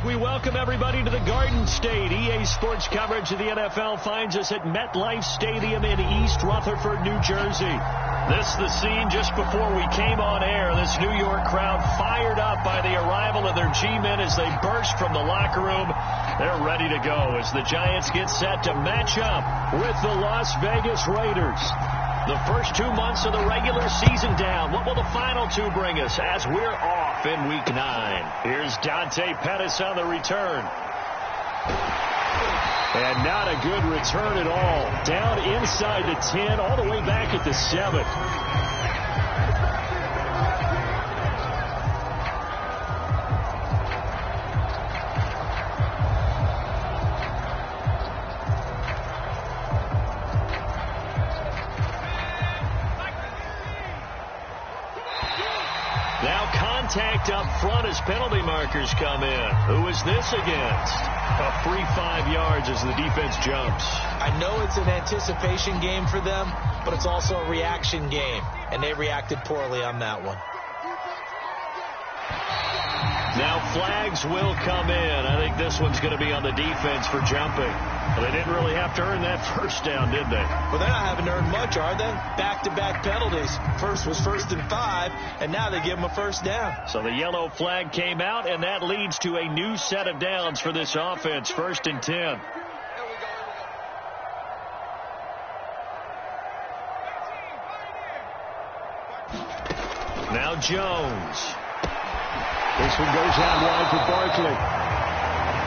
We welcome everybody to the Garden State. EA Sports coverage of the NFL finds us at MetLife Stadium in East Rutherford, New Jersey. This is the scene just before we came on air. This New York crowd fired up by the arrival of their G-men as they burst from the locker room. They're ready to go as the Giants get set to match up with the Las Vegas Raiders. The first 2 months of the regular season down. What will the final two bring us as we're off in Week 9? Here's Dante Pettis on the return. And not a good return at all. Down inside the 10, all the way back at the 7. Contact up front as penalty markers come in. Who is this against? A free 5 yards as the defense jumps. I know it's an anticipation game for them, but it's also a reaction game, and they reacted poorly on that one. Now flags will come in. I think this one's going to be on the defense for jumping. Well, they didn't really have to earn that first down, did they? Well, they're not having to earn much, are they? Back-to-back penalties. First was 1st and 5, and now they give them a first down. So the yellow flag came out, and that leads to a new set of downs for this offense. 1st and 10. Now Jones. This one goes out wide for Barkley.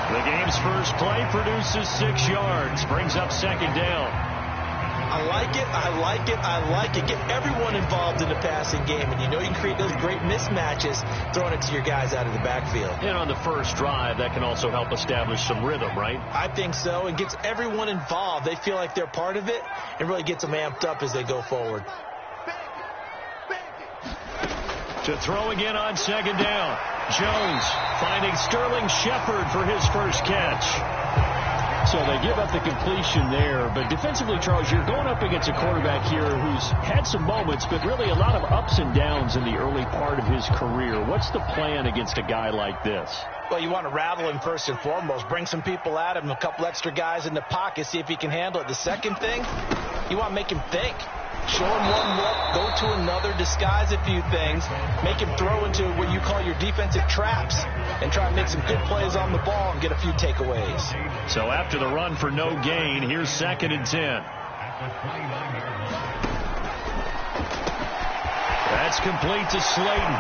The game's first play produces 6 yards. Brings up 2nd down. I like it. I like it. I like it. Get everyone involved in the passing game. And you know you can create those great mismatches throwing it to your guys out of the backfield. And on the first drive, that can also help establish some rhythm, right? I think so. It gets everyone involved. They feel like they're part of it and really gets them amped up as they go forward. To throw again on 2nd down. Jones finding Sterling Shepard for his first catch. So they give up the completion there. But defensively, Charles, you're going up against a quarterback here who's had some moments, but really a lot of ups and downs in the early part of his career. What's the plan against a guy like this? Well, you want to rattle him first and foremost. Bring some people at him, a couple extra guys in the pocket, see if he can handle it. The second thing, you want to make him think. Show him one look, go to another, disguise a few things, make him throw into what you call your defensive traps, and try and make some good plays on the ball and get a few takeaways. So after the run for no gain, here's 2nd and 10. That's complete to Slayton.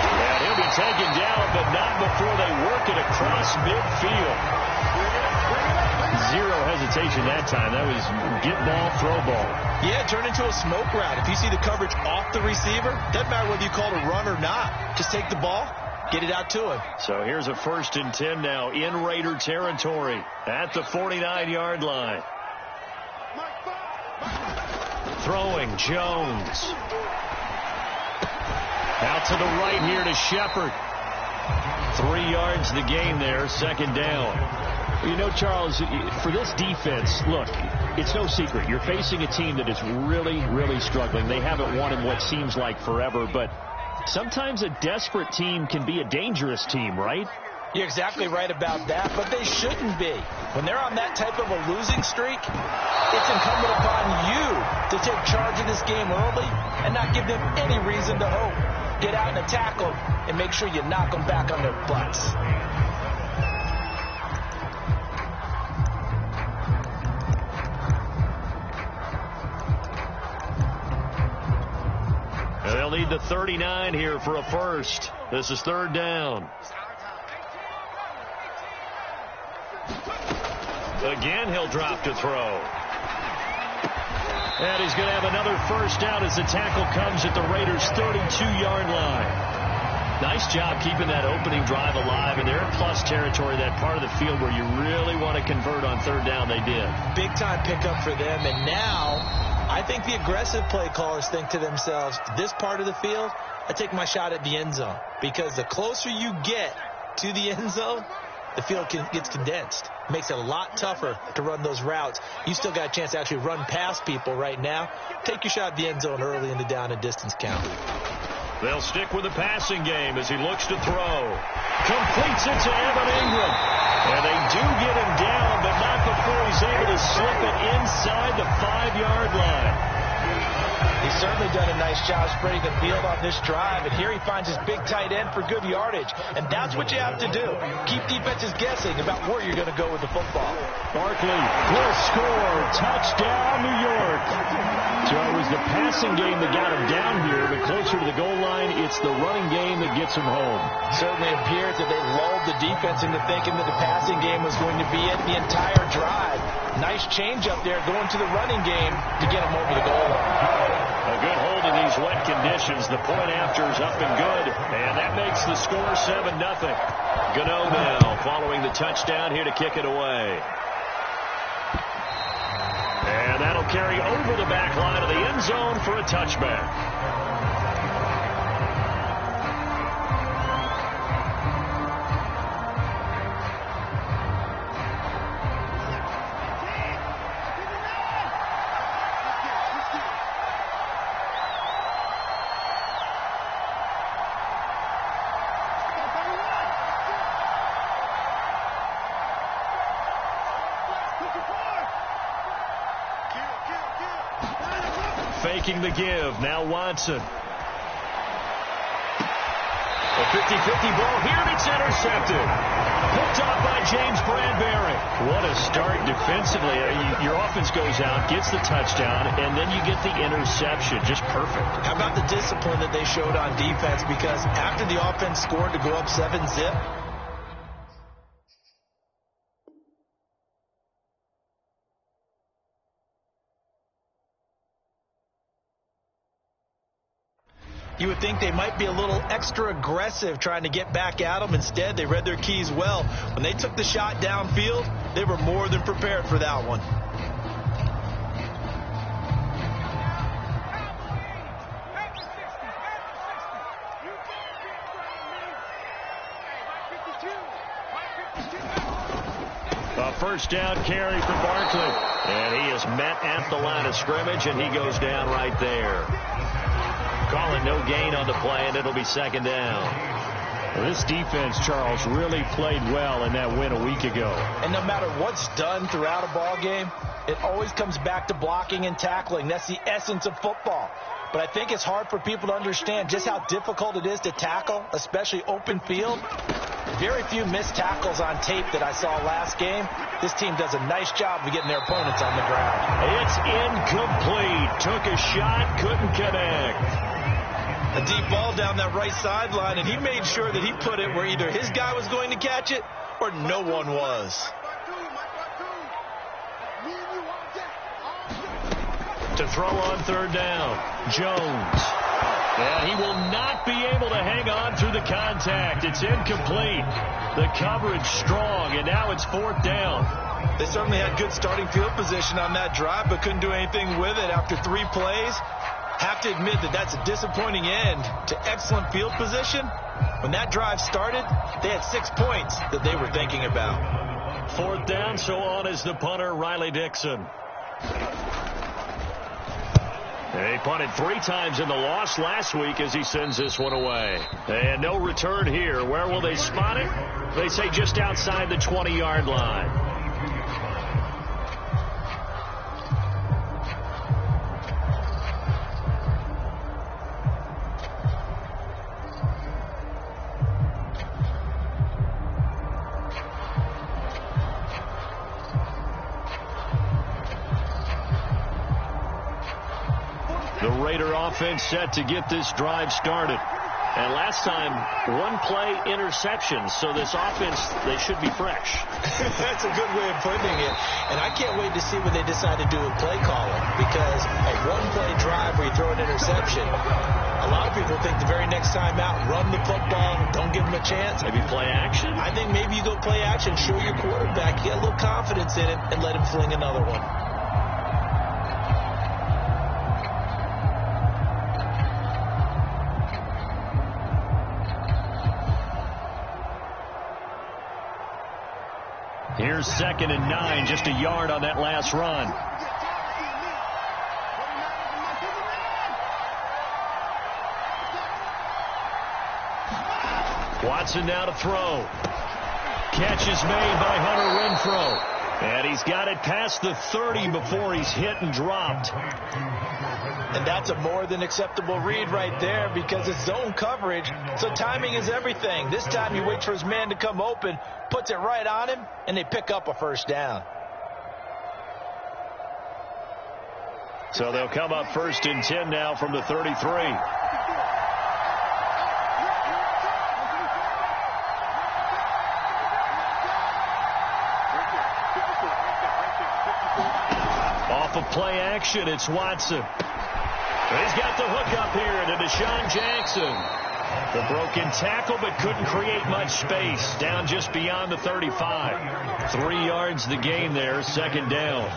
And he'll be taken down, but not before they work it across midfield. Zero hesitation that time. That was get ball, throw ball. Yeah, turn into a smoke route. If you see the coverage off the receiver, doesn't matter whether you call it a run or not. Just take the ball, get it out to him. So here's a 1st and 10 now in Raider territory at the 49-yard line. Throwing Jones. Out to the right here to Shepard. 3 yards the gain there, 2nd down. You know, Charles, for this defense, look, it's no secret. You're facing a team that is really, really struggling. They haven't won in what seems like forever, but sometimes a desperate team can be a dangerous team, right? You're exactly right about that, but they shouldn't be. When they're on that type of a losing streak, it's incumbent upon you to take charge of this game early and not give them any reason to hope. Get out and attack them and make sure you knock them back on their butts. They'll need the 39 here for a first. This is 3rd down. Again, he'll drop to throw. And he's going to have another first down as the tackle comes at the Raiders' 32-yard line. Nice job keeping that opening drive alive, and they're in plus territory, that part of the field where you really want to convert on 3rd down. They did. Big-time pickup for them, and now I think the aggressive play callers think to themselves, this part of the field, I take my shot at the end zone. Because the closer you get to the end zone, the field gets condensed. Makes it a lot tougher to run those routes. You still got a chance to actually run past people right now. Take your shot at the end zone early in the down and distance count. They'll stick with the passing game as he looks to throw. Completes it to Evan Ingram. And they do get him down, but not before he's able to slip it inside the 5-yard line. He's certainly done a nice job spreading the field on this drive, and here he finds his big tight end for good yardage. And that's what you have to do. Keep defenses guessing about where you're going to go with the football. Barkley will score. Touchdown, New York. So it was the passing game that got him down here, but closer to the goal line, it's the running game that gets him home. Certainly appears that they lulled the defense into thinking that the passing game was going to be it the entire drive. Nice change up there going to the running game to get him over the goal line. A good hold in these wet conditions. The point after is up and good, and that makes the score 7-0. Gano now following the touchdown here to kick it away. And that'll carry over the back line of the end zone for a touchback. Faking the give. Now Watson. A 50-50 ball here, and it's intercepted. Picked off by James Bradbury. What a start defensively. Your offense goes out, gets the touchdown, and then you get the interception. Just perfect. How about the discipline that they showed on defense? Because after the offense scored to go up 7-zip, you would think they might be a little extra aggressive trying to get back at them. Instead, they read their keys well. When they took the shot downfield, they were more than prepared for that one. A first down carry for Barkley. And he is met at the line of scrimmage, and he goes down right there. Calling no gain on the play, and it'll be second down. Well, this defense, Charles, really played well in that win a week ago. And no matter what's done throughout a ball game, it always comes back to blocking and tackling. That's the essence of football. But I think it's hard for people to understand just how difficult it is to tackle, especially open field. Very few missed tackles on tape that I saw last game. This team does a nice job of getting their opponents on the ground. It's incomplete. Took a shot, couldn't connect. A deep ball down that right sideline, and he made sure that he put it where either his guy was going to catch it or no one was. To throw on third down, Jones. And he will not be able to hang on through the contact. It's incomplete. The coverage strong, and now it's fourth down. They certainly had good starting field position on that drive, but couldn't do anything with it after 3 plays. Have to admit that that's a disappointing end to excellent field position. When that drive started, they had 6 points that they were thinking about. Fourth down, so on is the punter, Riley Dixon. He punted 3 times in the loss last week as he sends this one away. And no return here. Where will they spot it? They say just outside the 20-yard line. The Raider offense set to get this drive started. And last time, 1 play interception. So this offense, they should be fresh. That's a good way of putting it. And I can't wait to see what they decide to do with play calling. Because a 1-play drive where you throw an interception, a lot of people think the very next time out, run the football, don't give them a chance. Maybe play action? I think maybe you go play action, show your quarterback, you get a little confidence in it, and let him fling another one. Here's 2nd and 9, just a yard on that last run. Watson now to throw. Catch is made by Hunter Renfrow. And he's got it past the 30 before he's hit and dropped. And that's a more than acceptable read right there because it's zone coverage, so timing is everything. This time you wait for his man to come open, puts it right on him, and they pick up a first down. So they'll come up 1st and 10 now from the 33. Off of play action, it's Watson. He's got the hook up here to Deshaun Jackson. The broken tackle, but couldn't create much space. Down just beyond the 35. 3 yards the gain there, 2nd down.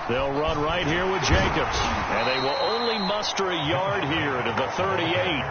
They'll run right here with Jacobs. And they will only muster a yard here to the 38.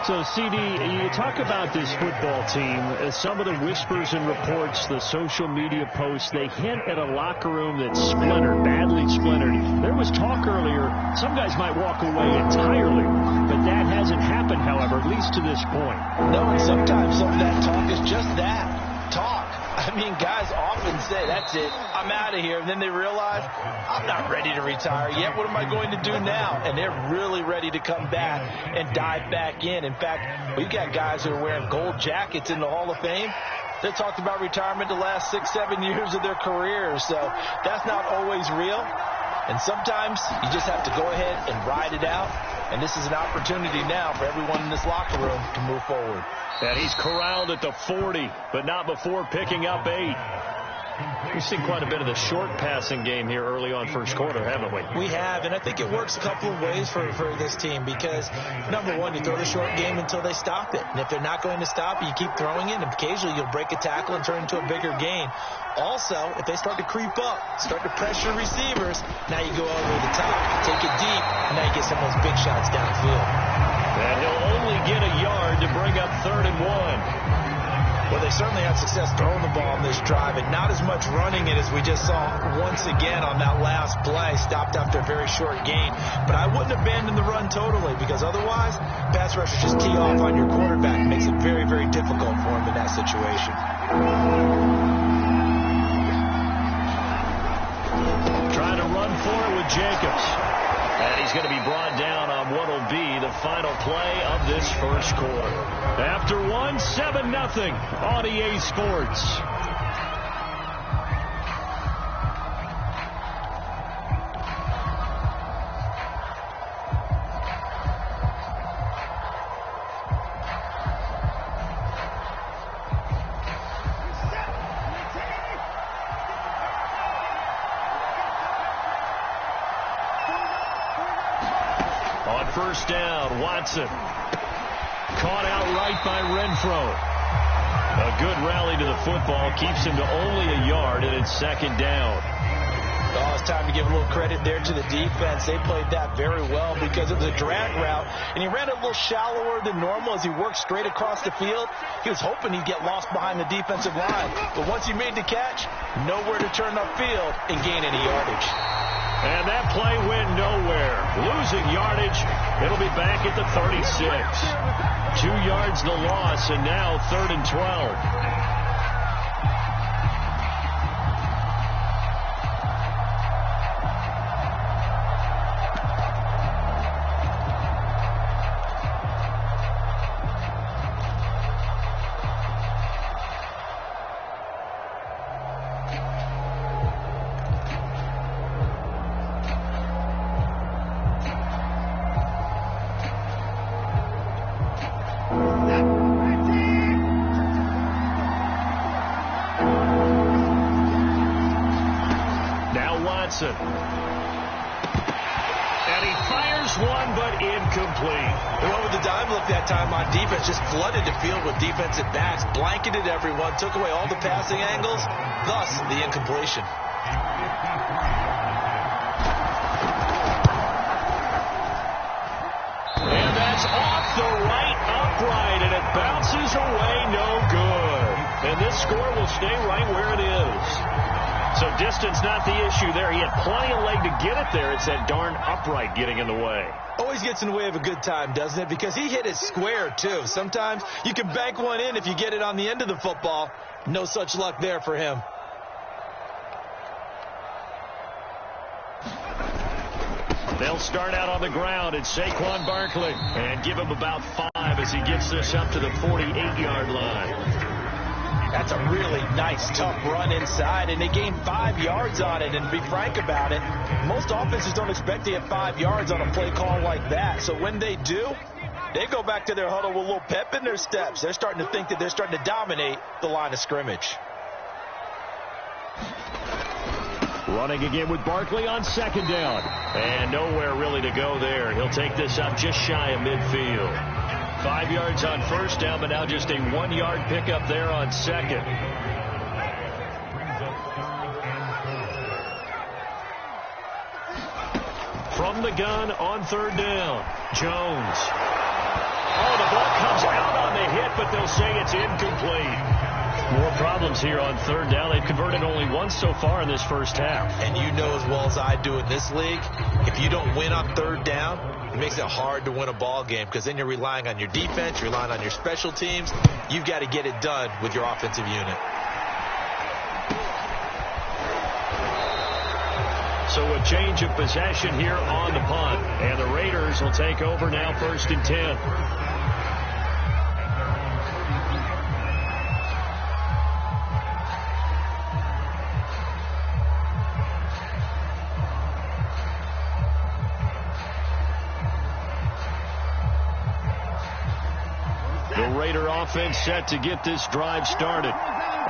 So, CD, you talk about this football team, some of the whispers and reports, the social media posts, they hint at a locker room that's splintered, badly splintered. There was talk earlier, some guys might walk away entirely, but that hasn't happened, however, at least to this point. No, and sometimes some of that talk is just that, talk. I mean, guys often say, that's it, I'm out of here. And then they realize, I'm not ready to retire yet. What am I going to do now? And they're really ready to come back and dive back in. In fact, we've got guys who are wearing gold jackets in the Hall of Fame. They talked about retirement the last 6-7 years of their careers. So that's not always real. And sometimes you just have to go ahead and ride it out. And this is an opportunity now for everyone in this locker room to move forward. And he's corralled at the 40, but not before picking up 8. We've seen quite a bit of the short passing game here early on first quarter, haven't we? We have, and I think it works a couple of ways for this team because, number one, you throw the short game until they stop it. And if they're not going to stop it, you keep throwing it, and occasionally you'll break a tackle and turn it into a bigger gain. Also, if they start to creep up, start to pressure receivers, now you go over the top, take it deep, and now you get some of those big shots downfield. And he'll only get a yard to bring up 3rd and 1. Well, they certainly had success throwing the ball on this drive, and not as much running it as we just saw once again on that last play. Stopped after a very short gain. But I wouldn't abandon the run totally because otherwise, pass rushers just tee off on your quarterback. Makes it very, very difficult for him in that situation. Trying to run for it with Jacobs. And he's going to be brought down on what will be the final play of this first quarter. After 7-0 on EA Sports. On first down, Watson. Caught outright by Renfrow. A good rally to the football keeps him to only a yard, and it's 2nd down. Oh, it's time to give a little credit there to the defense. They played that very well because it was a drag route, and he ran a little shallower than normal as he worked straight across the field. He was hoping he'd get lost behind the defensive line, but once he made the catch, nowhere to turn upfield and gain any yardage. And that play went nowhere. Losing yardage. It'll be back at the 36. 2 yards the loss, and now 3rd and 12. Watson. And he fires one, but incomplete. Well, with the dime look that time on defense, just flooded the field with defensive backs, blanketed everyone, took away all the passing angles, thus the incompletion. And that's off the Bounces away, no good. And this score will stay right where it is. So distance not the issue there. He had plenty of leg to get it there. It's that darn upright getting in the way. Always gets in the way of a good time, doesn't it? Because he hit it square, too. Sometimes you can bank one in if you get it on the end of the football. No such luck there for him. They'll start out on the ground. It's Saquon Barkley. And give him about 5 as he gets this up to the 48-yard line. That's a really nice, tough run inside, and they gained 5 yards on it. And to be frank about it, most offenses don't expect to get 5 yards on a play call like that. So when they do, they go back to their huddle with a little pep in their steps. They're starting to think that they're starting to dominate the line of scrimmage. Running again with Barkley on second down. And nowhere really to go there. He'll take this up just shy of midfield. 5 yards on first down, but now just a 1-yard pickup there on second. From the gun on third down, Jones. Oh, the ball comes out on the hit, but they'll say it's incomplete. More problems here on third down. They've converted only once so far in this first half. And you know as well as I do in this league, if you don't win on third down, it makes it hard to win a ball game because then you're relying on your defense, you're relying on your special teams. You've got to get it done with your offensive unit. So a change of possession here on the punt. And the Raiders will take over now, 1st and 10. Raider offense set to get this drive started.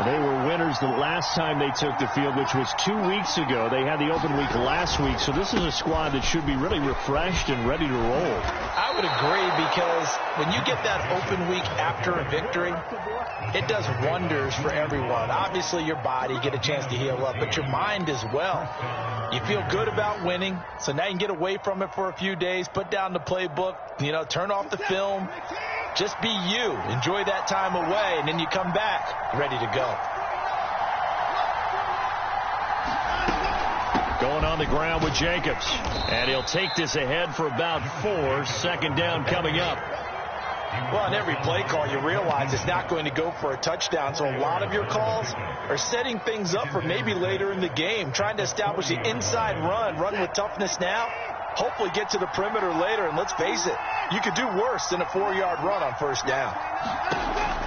They were winners the last time they took the field, which was 2 weeks ago. They had the open week last week, so this is a squad that should be really refreshed and ready to roll. I would agree, because when you get that open week after a victory, it does wonders for everyone. Obviously, your body, get a chance to heal up, but your mind as well. You feel good about winning, so now you can get away from it for a few days, put down the playbook, turn off the film. Just be you. Enjoy that time away, and then you come back ready to go. Going on the ground with Jacobs. And he'll take this ahead for about 4. 2nd down coming up. Well, on every play call, you realize it's not going to go for a touchdown. So a lot of your calls are setting things up for maybe later in the game, trying to establish the inside run with toughness now. Hopefully get to the perimeter later, and let's face it, you could do worse than a 4-yard run on first down.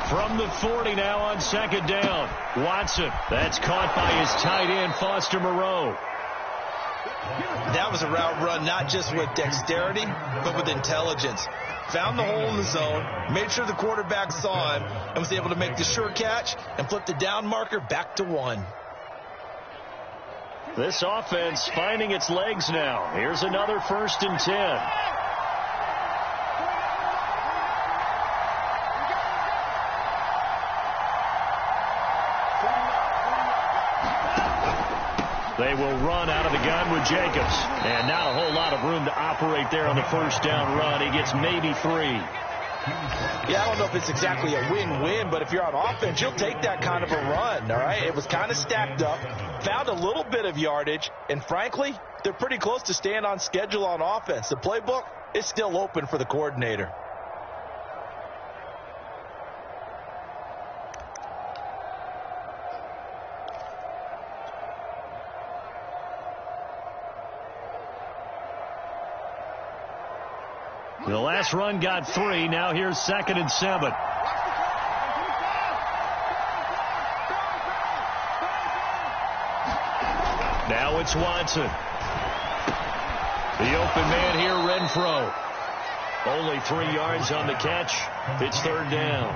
From the 40 now on 2nd down, Watson. That's caught by his tight end, Foster Moreau. That was a route run not just with dexterity, but with intelligence. Found the hole in the zone, made sure the quarterback saw him, and was able to make the sure catch and flip the down marker back to 1. This offense finding its legs now. Here's another 1st and 10. They will run out of the gun with Jacobs. And not a whole lot of room to operate there on the first down run. He gets maybe 3. Yeah, I don't know if it's exactly a win-win, but if you're on offense, you'll take that kind of a run, all right? It was kind of stacked up, found a little bit of yardage, and frankly, they're pretty close to staying on schedule on offense. The playbook is still open for the coordinator. The last run got 3. Now here's 2nd and 7. Now it's Watson. The open man here, Renfro. Only 3 yards on the catch. It's 3rd down.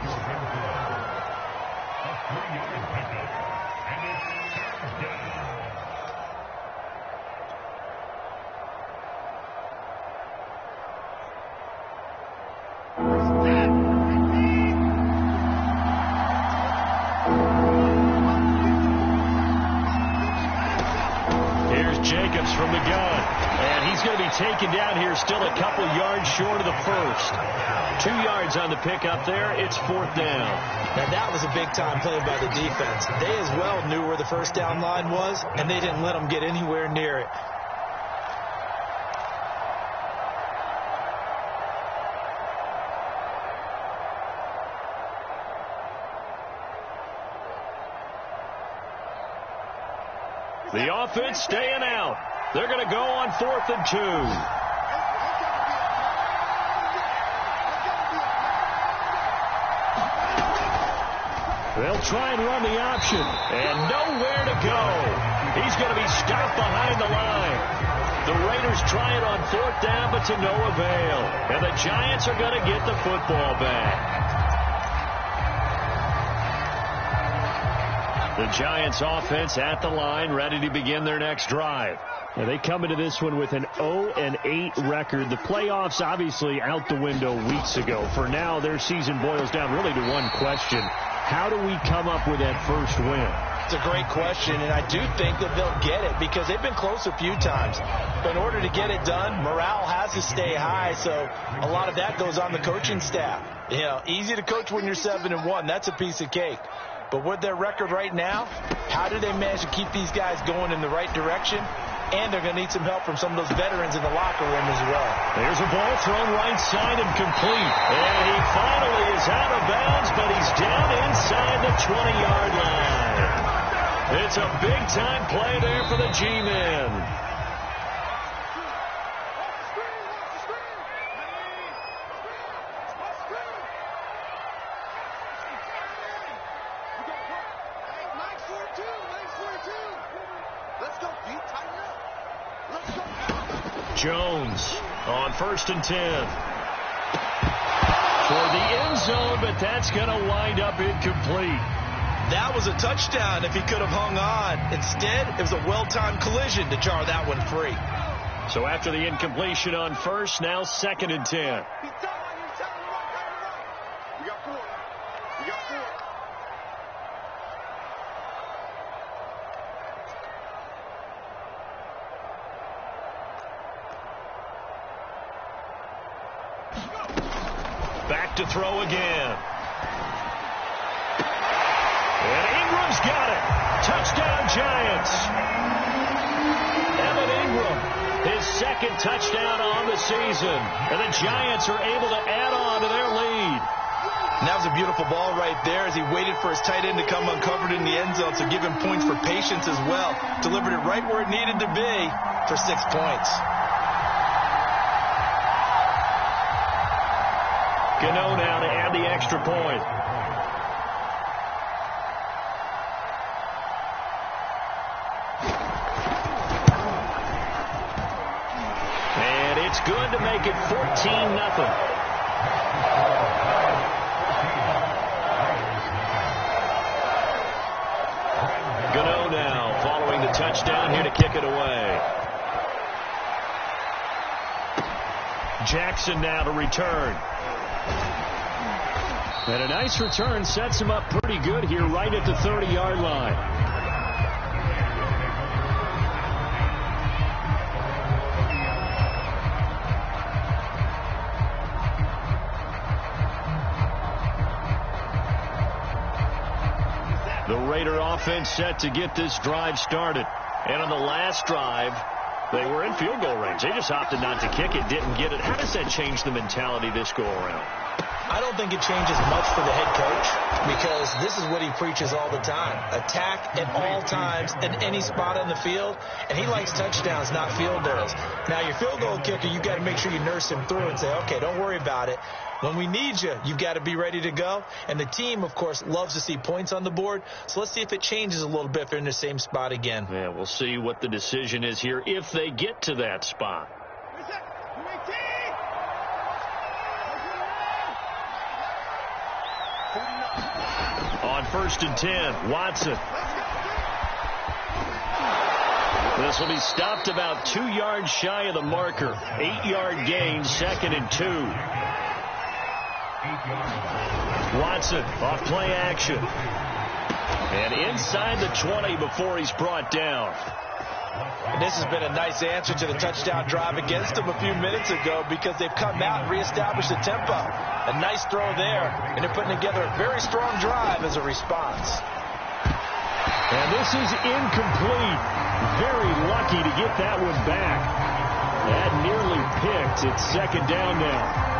Jacobs from the gun. And he's going to be taken down here still a couple yards short of the first. 2 yards on the pickup there. It's 4th down. Now, that was a big-time play by the defense. They as well knew where the first down line was, and they didn't let them get anywhere near it. The offense staying out. They're going to go on 4th and 2. They'll try and run the option. And nowhere to go. He's going to be stopped behind the line. The Raiders try it on 4th down, but to no avail. And the Giants are going to get the football back. The Giants offense at the line, ready to begin their next drive. Now they come into this one with an 0-8 record. The playoffs obviously out the window weeks ago. For now, their season boils down really to one question. How do we come up with that first win? It's a great question, and I do think that they'll get it because they've been close a few times. But in order to get it done, morale has to stay high, so a lot of that goes on the coaching staff. You know, easy to coach when you're 7-1. That's a piece of cake. But with their record right now, how do they manage to keep these guys going in the right direction? And they're going to need some help from some of those veterans in the locker room as well. There's a ball thrown right side and complete. And he finally is out of bounds, but he's down inside the 20-yard line. It's a big-time play there for the G-men. Jones on 1st and 10. For the end zone, but that's going to wind up incomplete. That was a touchdown if he could have hung on. Instead, it was a well-timed collision to jar that one free. So after the incompletion on 1st, now 2nd and 10. Back to throw again. And Ingram's got it. Touchdown, Giants. Evan Ingram, his 2nd touchdown on the season. And the Giants are able to add on to their lead. And that was a beautiful ball right there as he waited for his tight end to come uncovered in the end zone. So give him points for patience as well. Delivered it right where it needed to be for 6 points. Gano now to add the extra point. And it's good to make it 14-0. Gano now following the touchdown here to kick it away. Jackson now to return. And a nice return sets him up pretty good here right at the 30-yard line. The Raider offense set to get this drive started. And on the last drive, they were in field goal range. They just opted not to kick it, didn't get it. How does that change the mentality this go around? I don't think it changes much for the head coach because this is what he preaches all the time. Attack at all times in any spot on the field, and he likes touchdowns, not field goals. Now, your field goal kicker, you've got to make sure you nurse him through and say, okay, don't worry about it. When we need you, you've got to be ready to go. And the team, of course, loves to see points on the board. So let's see if it changes a little bit if they're in the same spot again. Yeah, we'll see what the decision is here if they get to that spot. On 1st and 10, Watson. This will be stopped about 2 yards shy of the marker. 8-yard gain, 2nd and 2. Watson off play action. And inside the 20 before he's brought down. And this has been a nice answer to the touchdown drive against them a few minutes ago because they've come out and reestablished the tempo. A nice throw there, and they're putting together a very strong drive as a response. And this is incomplete. Very lucky to get that one back. That nearly picked. It's second down now.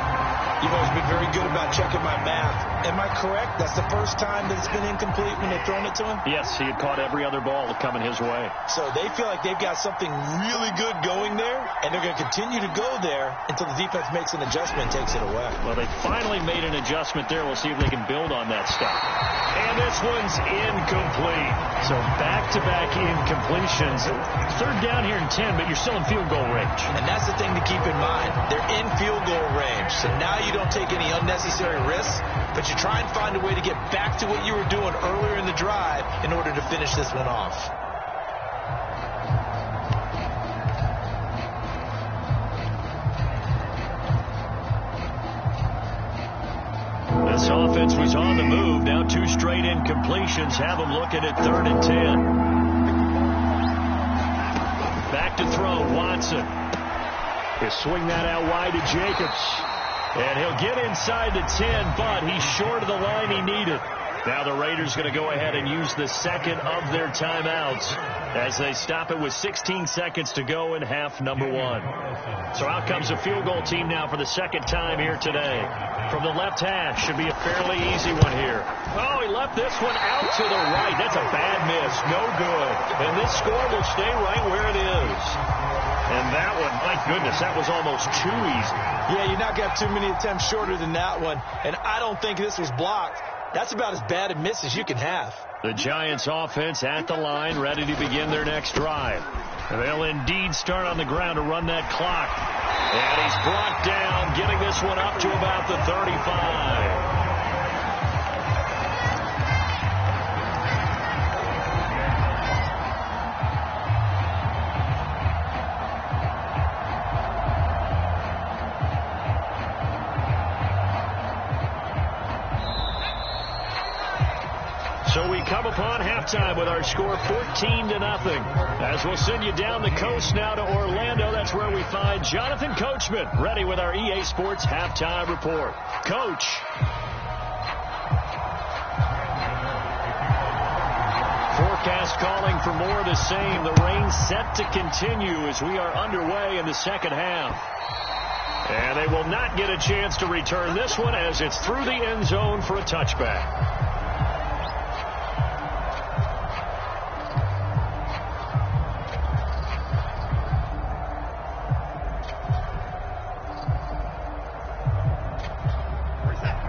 You've always been very good about checking my math. Am I correct? That's the first time that it's been incomplete when they've thrown it to him? Yes, he had caught every other ball coming his way. So they feel like they've got something really good going there, and they're going to continue to go there until the defense makes an adjustment and takes it away. Well, they finally made an adjustment there. We'll see if they can build on that stuff. And this one's incomplete. So back-to-back incompletions. Third down here in 10, but you're still in field goal range. And that's the thing to keep in mind. They're in field goal range. So now you don't take any unnecessary risks, but you try and find a way to get back to what you were doing earlier in the drive in order to finish this one off. This offense was on the move. Now 2 straight incompletions have them looking at 3rd and 10. Back to throw, Watson. He'll swing that out wide to Jacobs. And he'll get inside the 10, but he's short of the line he needed. Now the Raiders going to go ahead and use the second of their timeouts as they stop it with 16 seconds to go in half number 1. So out comes a field goal team now for the second time here today. From the left hash, should be a fairly easy one here. Oh, he left this one out to the right. That's a bad miss. No good. And this score will stay right where it is. And that one, my goodness, that was almost too easy. Yeah, you're not got too many attempts shorter than that one. And I don't think this was blocked. That's about as bad a miss as you can have. The Giants offense at the line, ready to begin their next drive. And they'll indeed start on the ground to run that clock. And he's brought down, getting this one up to about the 35. So we come upon halftime with our score 14-0. As we'll send you down the coast now to Orlando, that's where we find Jonathan Coachman, ready with our EA Sports halftime report. Coach. Forecast calling for more of the same. The rain set to continue as we are underway in the second half. And they will not get a chance to return this one as it's through the end zone for a touchback.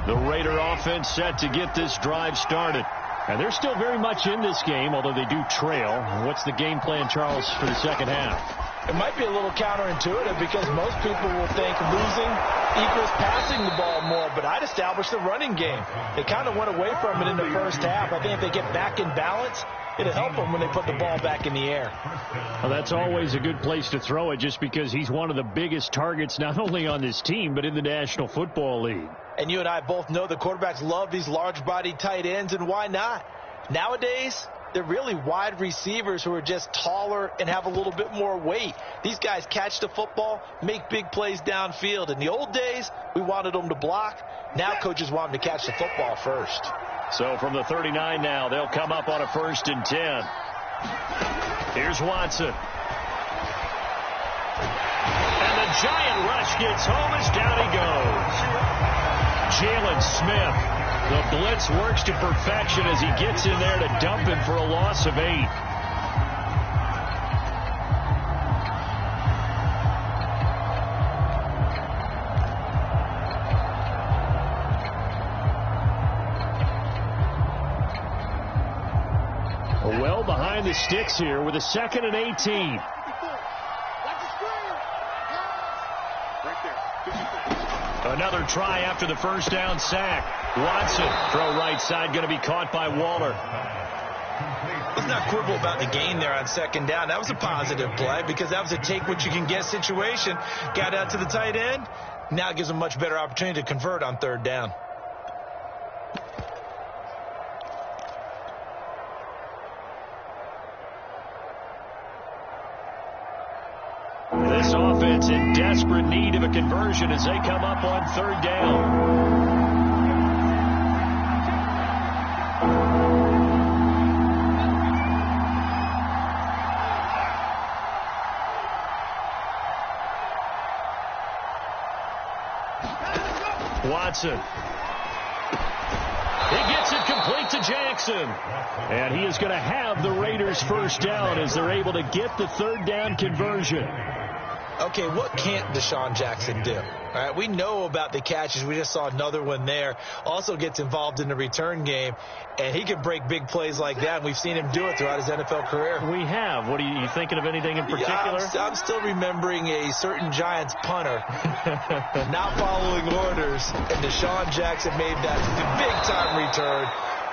The Raider offense set to get this drive started. And they're still very much in this game, although they do trail. What's the game plan, Charles, for the second half? It might be a little counterintuitive because most people will think losing equals passing the ball more, but I'd establish the running game. They kind of went away from it in the first half. I think if they get back in balance, it'll help them when they put the ball back in the air. Well, that's always a good place to throw it just because he's one of the biggest targets not only on this team but in the National Football League. And you and I both know the quarterbacks love these large-bodied tight ends, and why not? Nowadays, they're really wide receivers who are just taller and have a little bit more weight. These guys catch the football, make big plays downfield. In the old days, we wanted them to block. Now coaches want them to catch the football first. So from the 39 now, they'll come up on a 1st and 10. Here's Watson. And the giant rush gets home as down he goes. Jalen Smith. The blitz works to perfection as he gets in there to dump him for a loss of 8. Well behind the sticks here with a 2nd and 18. Another try after the first down sack. Watson, throw right side, going to be caught by Waller. Let's not quibble about the gain there on 2nd down. That was a positive play because that was a take-what-you-can-get situation. Got out to the tight end. Now it gives them a much better opportunity to convert on 3rd down. offense in desperate need of a conversion as they come up on third down. Watson. He gets it complete to Jackson. And he is going to have the Raiders first down as they're able to get the third down conversion. Okay, what can't Deshaun Jackson do? All right, we know about the catches. We just saw another one there. Also gets involved in the return game, and he can break big plays like that. And we've seen him do it throughout his NFL career. We have. What are you thinking of anything in particular? Yeah, I'm still remembering a certain Giants punter not following orders, and Deshaun Jackson made that big-time return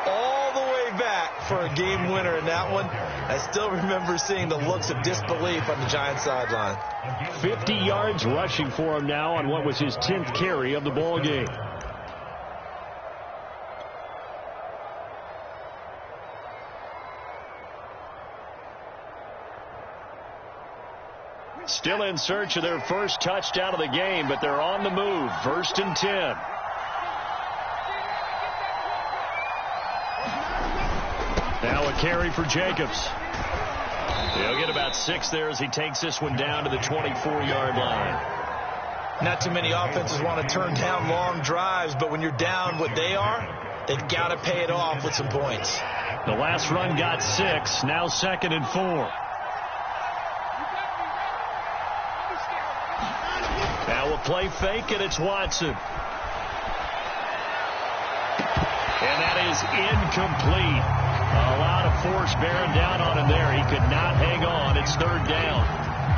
all the way back for a game winner in that one. I still remember seeing the looks of disbelief on the Giants sideline. 50 yards rushing for him now on what was his 10th carry of the ball game. Still in search of their first touchdown of the game, but they're on the move. 1st and 10. Now a carry for Jacobs. He'll get about 6 there as he takes this one down to the 24-yard line. Not too many offenses want to turn down long drives, but when you're down what they are, they've got to pay it off with some points. The last run got 6, now 2nd and 4. Now a play fake, and it's Watson. And that is incomplete. A lot of force bearing down on him there. He could not hang on. It's 3rd down.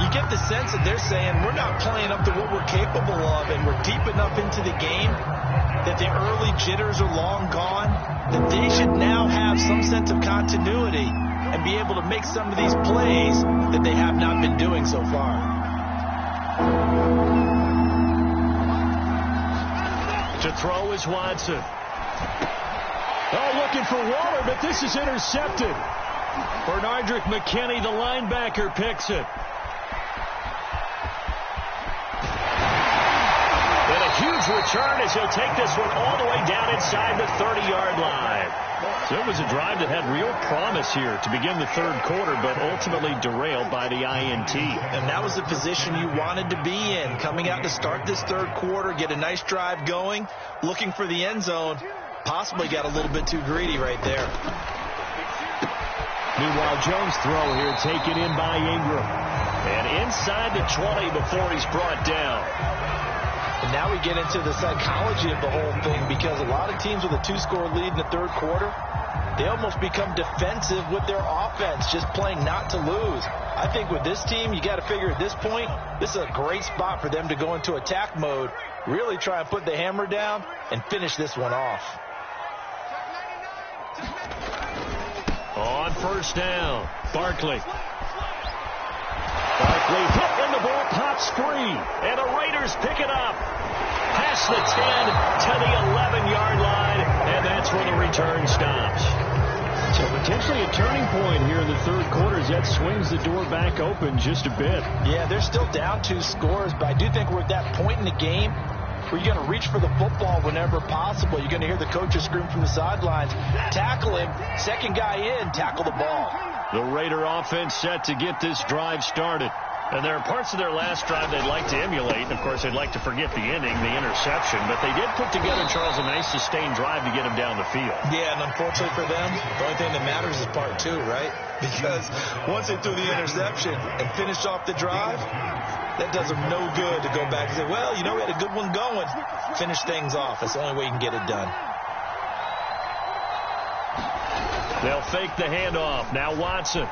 You get the sense that they're saying we're not playing up to what we're capable of, and we're deep enough into the game that the early jitters are long gone, that they should now have some sense of continuity and be able to make some of these plays that they have not been doing so far. To throw is Watson. Oh, looking for Waller, but this is intercepted. Bernardrick McKinney, the linebacker, picks it. And a huge return as he'll take this one all the way down inside the 30-yard line. So it was a drive that had real promise here to begin the 3rd quarter, but ultimately derailed by the INT. And that was the position you wanted to be in, coming out to start this 3rd quarter, get a nice drive going, looking for the end zone. Possibly got a little bit too greedy right there. Meanwhile, Jones' throw here taken in by Ingram. And inside the 20 before he's brought down. And now we get into the psychology of the whole thing, because a lot of teams with a 2-score lead in the 3rd quarter, they almost become defensive with their offense, just playing not to lose. I think with this team, you got to figure at this point, this is a great spot for them to go into attack mode, really try and put the hammer down and finish this one off. On 1st down, Barkley. Barkley hit and the ball pops free. And the Raiders pick it up. Past the 10 to the 11-yard line. And that's where the return stops. So potentially a turning point here in the 3rd quarter as that swings the door back open just a bit. Yeah, they're still down 2 scores, but I do think we're at that point in the game where you're going to reach for the football whenever possible. You're going to hear the coaches scream from the sidelines, tackle him, 2nd guy in, tackle the ball. The Raider offense set to get this drive started. And there are parts of their last drive they'd like to emulate. Of course, they'd like to forget the ending, the interception. But they did put together, Charles, a nice sustained drive to get them down the field. Yeah, and unfortunately for them, the only thing that matters is part 2, right? Because once they threw the interception and finished off the drive, that does them no good to go back and say, well, you know, we had a good one going. Finish things off. That's the only way you can get it done. They'll fake the handoff. Now Watson.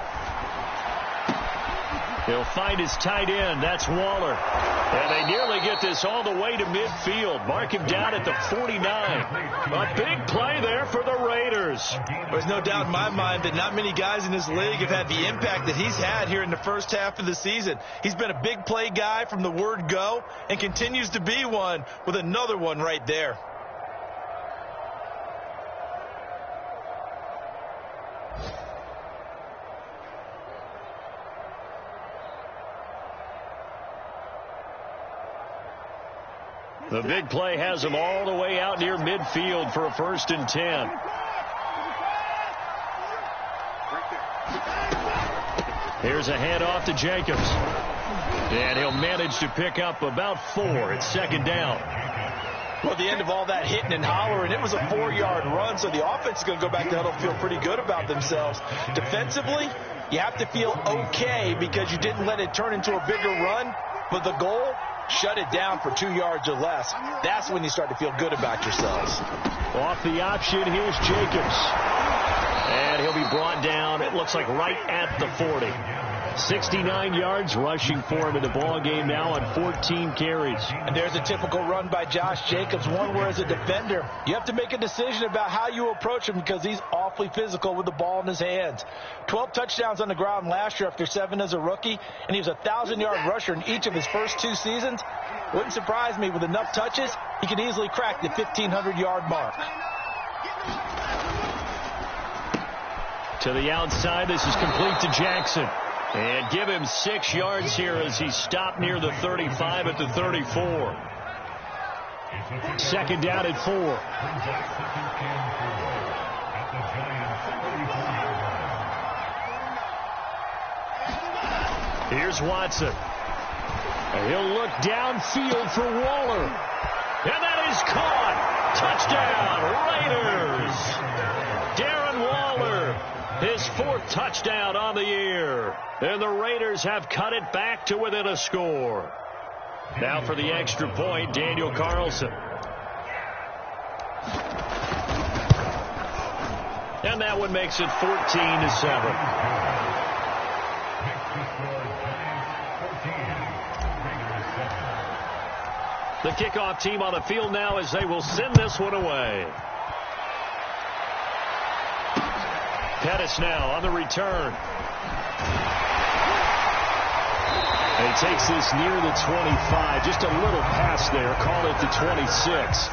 He'll find his tight end. That's Waller. And they nearly get this all the way to midfield. Mark him down at the 49. A big play there for the Raiders. There's no doubt in my mind that not many guys in this league have had the impact that he's had here in the first half of the season. He's been a big play guy from the word go and continues to be one with another one right there. The big play has him all the way out near midfield for a 1st and 10. Here's a handoff to Jacobs. And he'll manage to pick up about 4. It's 2nd down. Well, the end of all that hitting and hollering, it was a 4-yard run, so the offense is going to go back to huddle, feel pretty good about themselves. Defensively, you have to feel okay because you didn't let it turn into a bigger run, but the goal, shut it down for 2 yards or less. That's when you start to feel good about yourselves. Off the option, here's Jacobs. And he'll be brought down, it looks like right at the 40. 69 yards rushing for him in the ball game now on 14 carries. And there's a typical run by Josh Jacobs, one where as a defender, you have to make a decision about how you approach him because he's awfully physical with the ball in his hands. 12 touchdowns on the ground last year after 7 as a rookie, and he was a 1,000-yard rusher in each of his first 2 seasons. Wouldn't surprise me with enough touches, he could easily crack the 1,500-yard mark. To the outside, this is complete to Jackson. And give him 6 yards here as he stopped near the 35 at the 34. 2nd down at 4. Here's Watson. And he'll look downfield for Waller. And that is caught. Touchdown, Raiders. Darren Waller, his 4th touchdown on the year. And the Raiders have cut it back to within a score. Now for the extra point, Daniel Carlson. And that one makes it 14-7. The kickoff team on the field now as they will send this one away. Pettis now on the return. And he takes this near the 25. Just a little pass there. Call it the 26.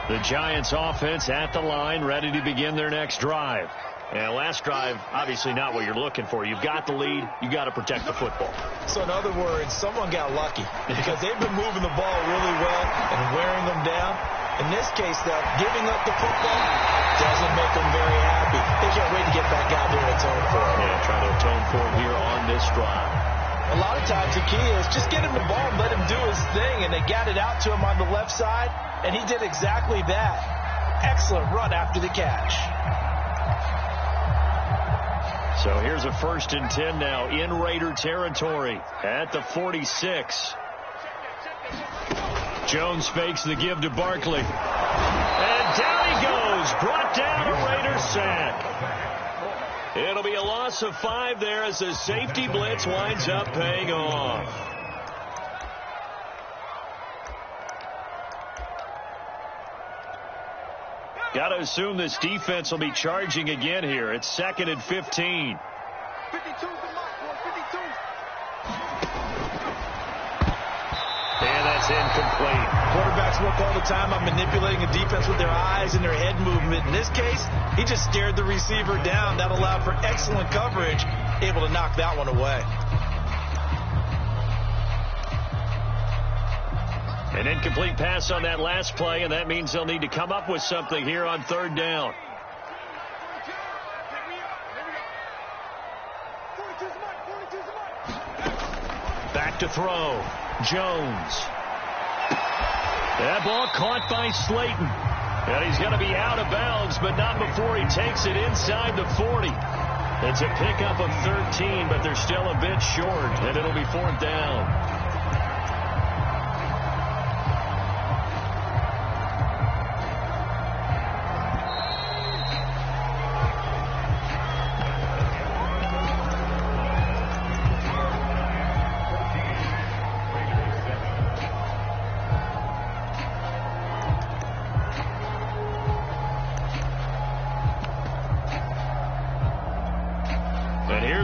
The Giants offense at the line, ready to begin their next drive. And last drive, obviously not what you're looking for. You've got the lead. You got to protect the football. So in other words, someone got lucky because they've been moving the ball really well and wearing them down. In this case, though, giving up the football doesn't make them very happy. They can't wait to get back out there and atone for it. Yeah, try to atone for him here on this drive. A lot of times the key is just get him the ball and let him do his thing, and they got it out to him on the left side, and he did exactly that. Excellent run after the catch. So here's a 1st and 10 now in Raider territory at the 46. Jones fakes the give to Barkley. And down he goes. Brought down a Raider sack. It'll be a loss of 5 there as the safety blitz winds up paying off. Got to assume this defense will be charging again here. It's 2nd and 15. 52. And that's incomplete. Quarterbacks work all the time on manipulating a defense with their eyes and their head movement. In this case, he just stared the receiver down. That allowed for excellent coverage, able to knock that one away. An incomplete pass on that last play, and that means they'll need to come up with something here on 3rd down. Back to throw. Jones. That ball caught by Slayton. And he's going to be out of bounds, but not before he takes it inside the 40. It's a pickup of 13, but they're still a bit short, and it'll be 4th down.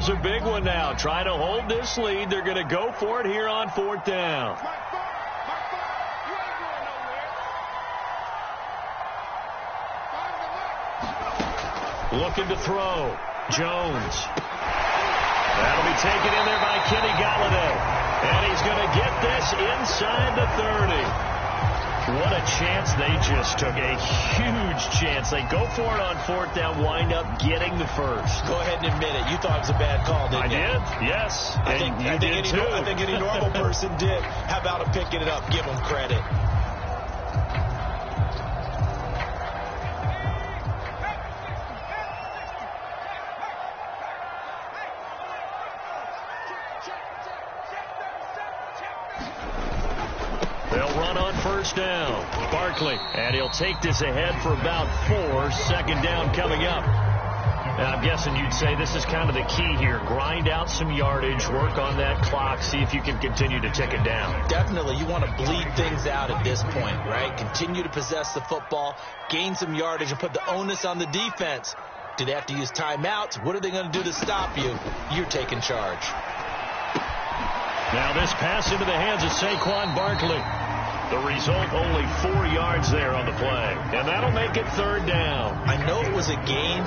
A big one now. Trying to hold this lead. They're going to go for it here on 4th down. Looking to throw. Jones. That'll be taken in there by Kenny Golladay. And he's going to get this inside the 30. What a chance they just took. A huge chance. They go for it on 4th down, wind up getting the first. Go ahead and admit it. You thought it was a bad call, didn't you? I did, yes. I think any normal person did. How about him picking it up? Give him credit. They'll run on 1st down. Barkley, and he'll take this ahead for about 4. 2nd down coming up. And I'm guessing you'd say this is kind of the key here. Grind out some yardage, work on that clock, see if you can continue to tick it down. Definitely. You want to bleed things out at this point, right? Continue to possess the football, gain some yardage, and put the onus on the defense. Do they have to use timeouts? What are they going to do to stop you? You're taking charge. Now this pass into the hands of Saquon Barkley. The result, only 4 yards there on the play. And that'll make it 3rd down. I know it was a gain,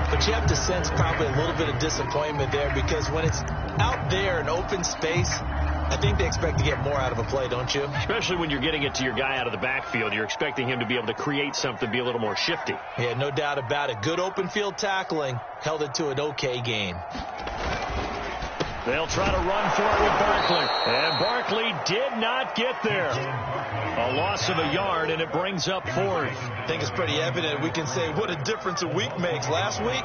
but you have to sense probably a little bit of disappointment there because when it's out there in open space, I think they expect to get more out of a play, don't you? Especially when you're getting it to your guy out of the backfield. You're expecting him to be able to create something, be a little more shifty. Yeah, no doubt about it. Good open field tackling held it to an okay gain. They'll try to run for it with Barkley. And Barkley did not get there. A loss of a yard, and it brings up 4th. I think it's pretty evident. We can say what a difference a week makes. Last week,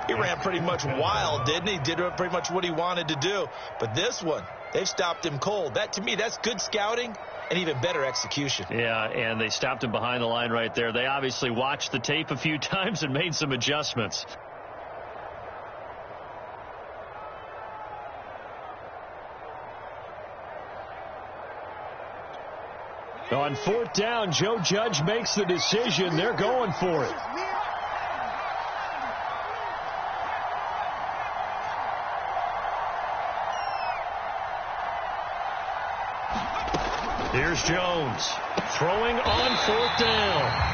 he ran pretty much wild, didn't he? Did pretty much what he wanted to do. But this one, they've stopped him cold. That, to me, that's good scouting and even better execution. Yeah, and they stopped him behind the line right there. They obviously watched the tape a few times and made some adjustments. On 4th down, Joe Judge makes the decision. They're going for it. Here's Jones throwing on 4th down.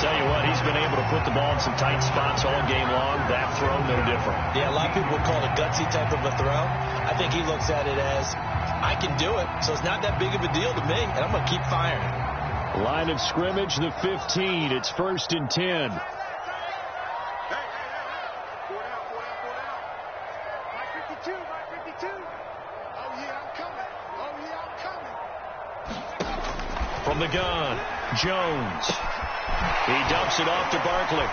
Tell you what, he's been able to put the ball in some tight spots all game long. That throw, no different. Yeah, a lot of people would call it a gutsy type of a throw. I think he looks at it as, I can do it, so it's not that big of a deal to me, and I'm going to keep firing. Line of scrimmage, the 15. It's 1st and 10. From the gun, Jones. He dumps it off to Barkley.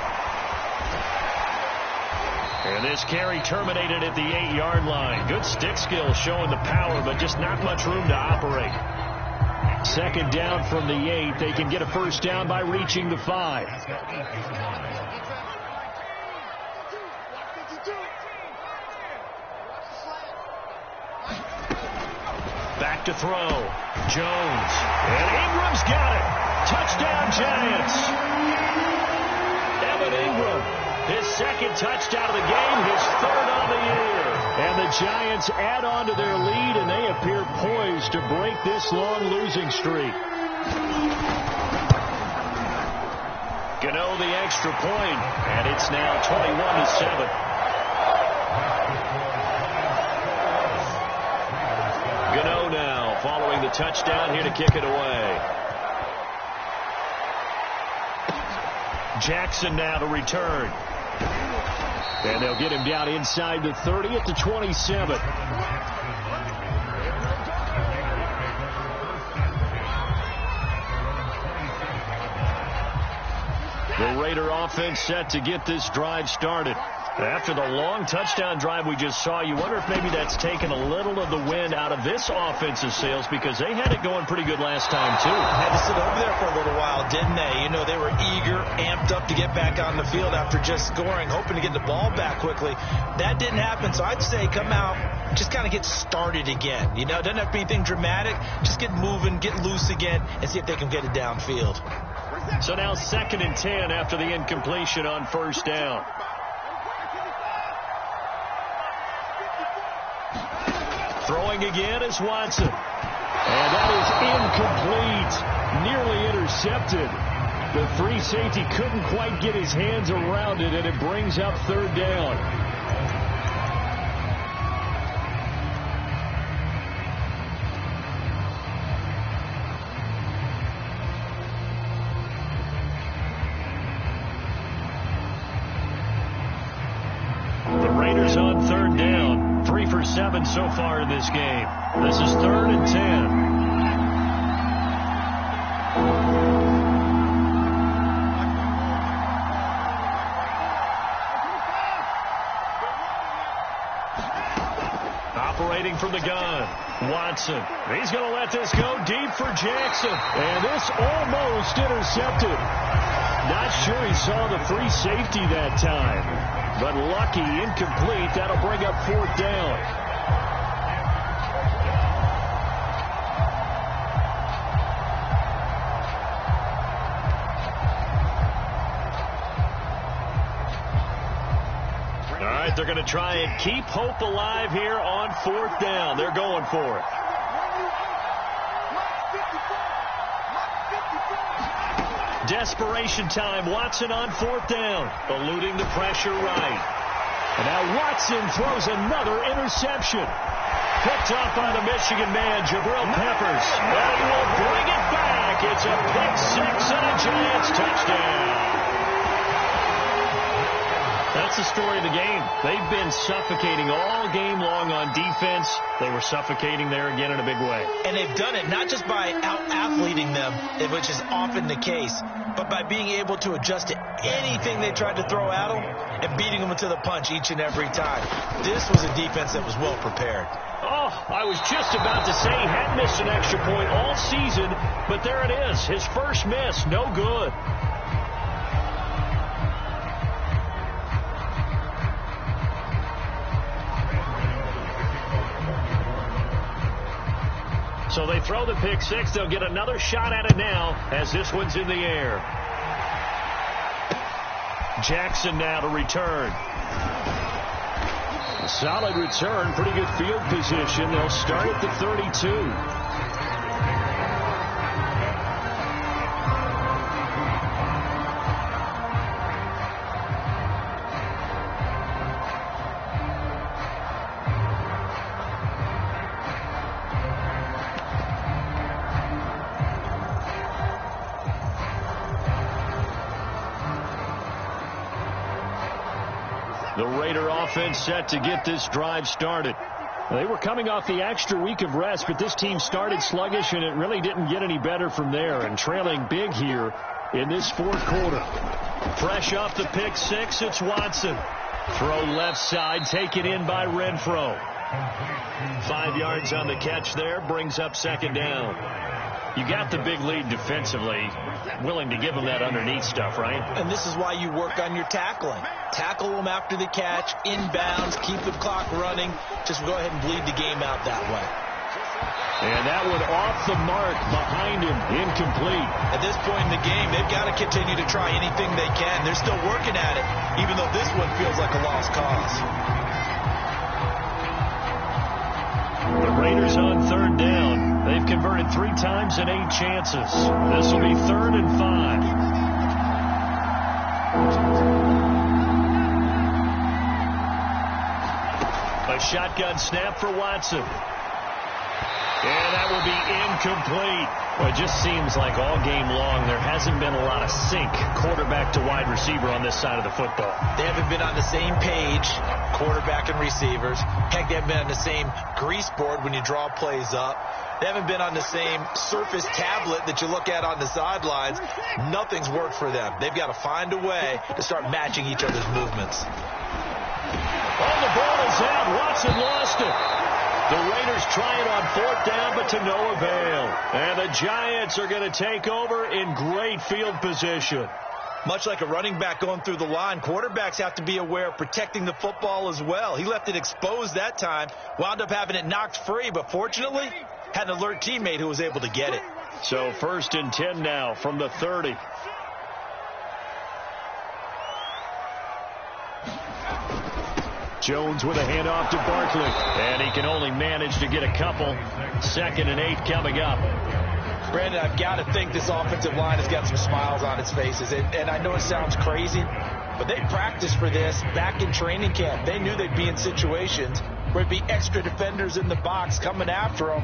And this carry terminated at the 8-yard line. Good stick skill showing the power, but just not much room to operate. 2nd down from the 8. They can get a 1st down by reaching the 5. Back to throw. Jones. And Ingram's got it. Touchdown, Giants. Evan Ingram. His 2nd touchdown of the game, his 3rd on the year. And the Giants add on to their lead, and they appear poised to break this long losing streak. Gano the extra point, and it's now 21-7. Gano now following the touchdown here to kick it away. Jackson now to return. And they'll get him down inside the 30 at the 27. The Raider offense set to get this drive started. After the long touchdown drive we just saw, you wonder if maybe that's taken a little of the wind out of this offensive sails because they had it going pretty good last time, too. Had to sit over there for a little while, didn't they? You know, they were eager, amped up to get back on the field after just scoring, hoping to get the ball back quickly. That didn't happen, so I'd say come out, just kind of get started again. You know, it doesn't have to be anything dramatic. Just get moving, get loose again, and see if they can get it downfield. So now 2nd and 10 after the incompletion on 1st down. Throwing again is Watson. And that is incomplete. Nearly intercepted. The free safety couldn't quite get his hands around it, and it brings up third down. On third down, 3 for 7 so far in this game. This is 3rd and 10. Operating from the gun, Watson. He's going to let this go deep for Jackson. And this almost intercepted. Not sure he saw the free safety that time. But lucky, incomplete. That'll bring up 4th down. All right, they're going to try and keep hope alive here on 4th down. They're going for it. Desperation time. Watson on 4th down. Eluding the pressure right. And now Watson throws another interception. Picked off by the Michigan man, Jabril Peppers. And he will bring it back. It's a pick 6 and a Giants touchdown. That's the story of the game. They've been suffocating all game long on defense. They were suffocating there again in a big way. And they've done it not just by out-athleting them, which is often the case, but by being able to adjust to anything they tried to throw at them and beating them to the punch each and every time. This was a defense that was well prepared. Oh, I was just about to say he hadn't missed an extra point all season, but there it is. His first miss, no good. So they throw the pick 6. They'll get another shot at it now as this one's in the air. Jackson now to return. A solid return. Pretty good field position. They'll start at the 32. The Raider offense set to get this drive started. They were coming off the extra week of rest, but this team started sluggish, and it really didn't get any better from there. And trailing big here in this 4th quarter. Fresh off the pick 6, it's Watson. Throw left side, taken in by Renfro. 5 yards on the catch there, brings up 2nd down. You got the big lead defensively, willing to give them that underneath stuff, right? And this is why you work on your tackling. Tackle them after the catch, inbounds, keep the clock running. Just go ahead and bleed the game out that way. And that one off the mark behind him, incomplete. At this point in the game, they've got to continue to try anything they can. They're still working at it, even though this one feels like a lost cause. The Raiders on 3rd down. They've converted 3 times in 8 chances. This will be 3rd and 5. A shotgun snap for Watson. And that will be incomplete. Well, it just seems like all game long there hasn't been a lot of sync quarterback to wide receiver on this side of the football. They haven't been on the same page, quarterback and receivers. Heck, they haven't been on the same grease board when you draw plays up. They haven't been on the same surface tablet that you look at on the sidelines. Nothing's worked for them. They've got to find a way to start matching each other's movements. Oh, the ball is out. Watson lost it. The Raiders try it on 4th down, but to no avail. And the Giants are going to take over in great field position. Much like a running back going through the line, quarterbacks have to be aware of protecting the football as well. He left it exposed that time, wound up having it knocked free, but fortunately had an alert teammate who was able to get it. So 1st and 10 now from the 30. Jones with a handoff to Barkley. And he can only manage to get a couple. 2nd and 8 coming up. Brandon, I've got to think this offensive line has got some smiles on its faces. And I know it sounds crazy, but they practiced for this back in training camp. They knew they'd be in situations where it'd be extra defenders in the box coming after them,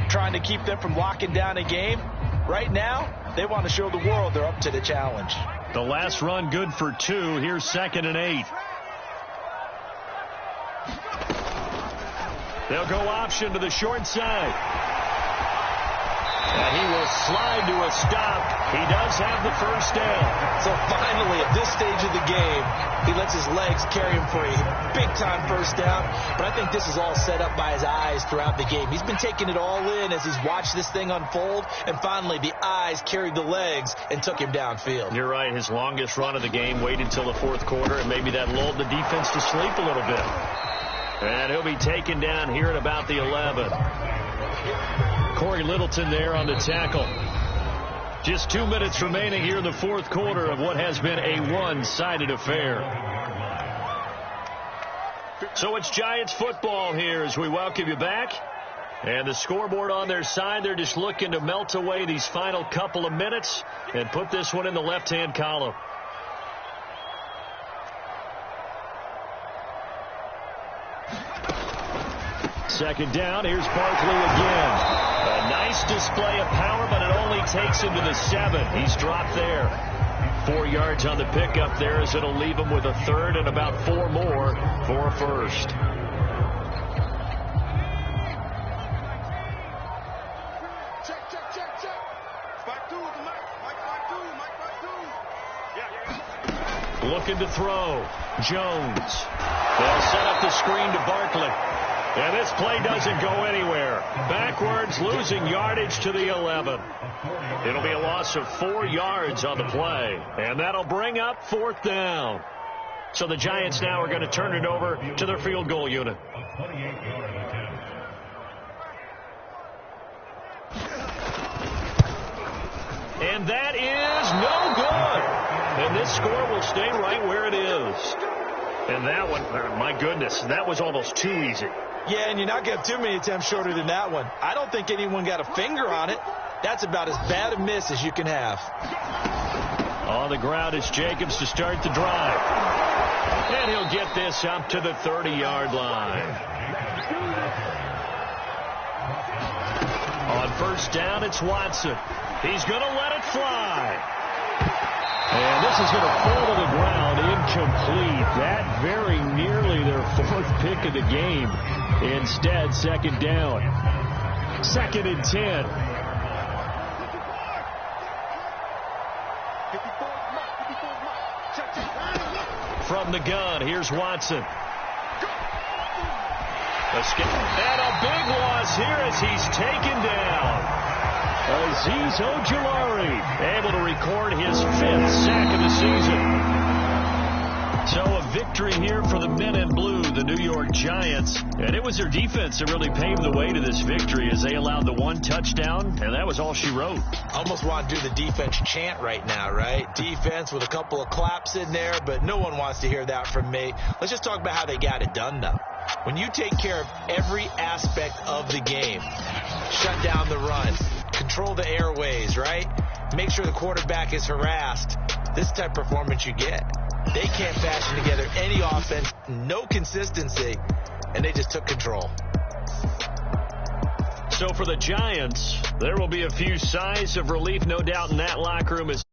trying to keep them from locking down a game. Right now, they want to show the world they're up to the challenge. The last run good for 2. Here's 2nd and 8. They'll go option to the short side. And he will slide to a stop. He does have the first down. So finally, at this stage of the game, he lets his legs carry him for a big-time first down. But I think this is all set up by his eyes throughout the game. He's been taking it all in as he's watched this thing unfold. And finally, the eyes carried the legs and took him downfield. You're right. His longest run of the game waited until the fourth quarter, and maybe that lulled the defense to sleep a little bit. And he'll be taken down here at about the 11. Corey Littleton there on the tackle. Just 2 minutes remaining here in the fourth quarter of what has been a one-sided affair. So it's Giants football here as we welcome you back. And the scoreboard on their side, they're just looking to melt away these final couple of minutes and put this one in the left-hand column. Second down, here's Barkley again. A nice display of power, but it only takes him to the 7. He's dropped there. 4 yards on the pickup there as it'll leave him with a third and about 4 more for a first. Looking to throw. Jones. They'll set up the screen to Barkley. And this play doesn't go anywhere. Backwards, losing yardage to the 11. It'll be a loss of 4 yards on the play. And that'll bring up 4th down. So the Giants now are going to turn it over to their field goal unit. And that is no good. And this score will stay right where it is. And that one, my goodness, that was almost too easy. Yeah, and you're not going to have too many attempts shorter than that one. I don't think anyone got a finger on it. That's about as bad a miss as you can have. On the ground is Jacobs to start the drive. And he'll get this up to the 30-yard line. On first down, it's Watson. He's going to let it fly. And this is going to fall to the ground incomplete. That very nearly their 4th pick of the game. Instead, 2nd down. 2nd and 10. From the gun, here's Watson. And a big loss here as he's taken down. Azeez Ojulari able to record his 5th sack of the season. So a victory here for the men in blue, the New York Giants. And it was their defense that really paved the way to this victory as they allowed the 1 touchdown, and that was all she wrote. Almost want to do the defense chant right now, right? Defense with a couple of claps in there, but no one wants to hear that from me. Let's just talk about how they got it done, though. When you take care of every aspect of the game, shut down the run, control the airways, right? Make sure the quarterback is harassed. This type of performance you get. They can't fashion together any offense, no consistency, and they just took control. So for the Giants, there will be a few sighs of relief, no doubt, in that locker room as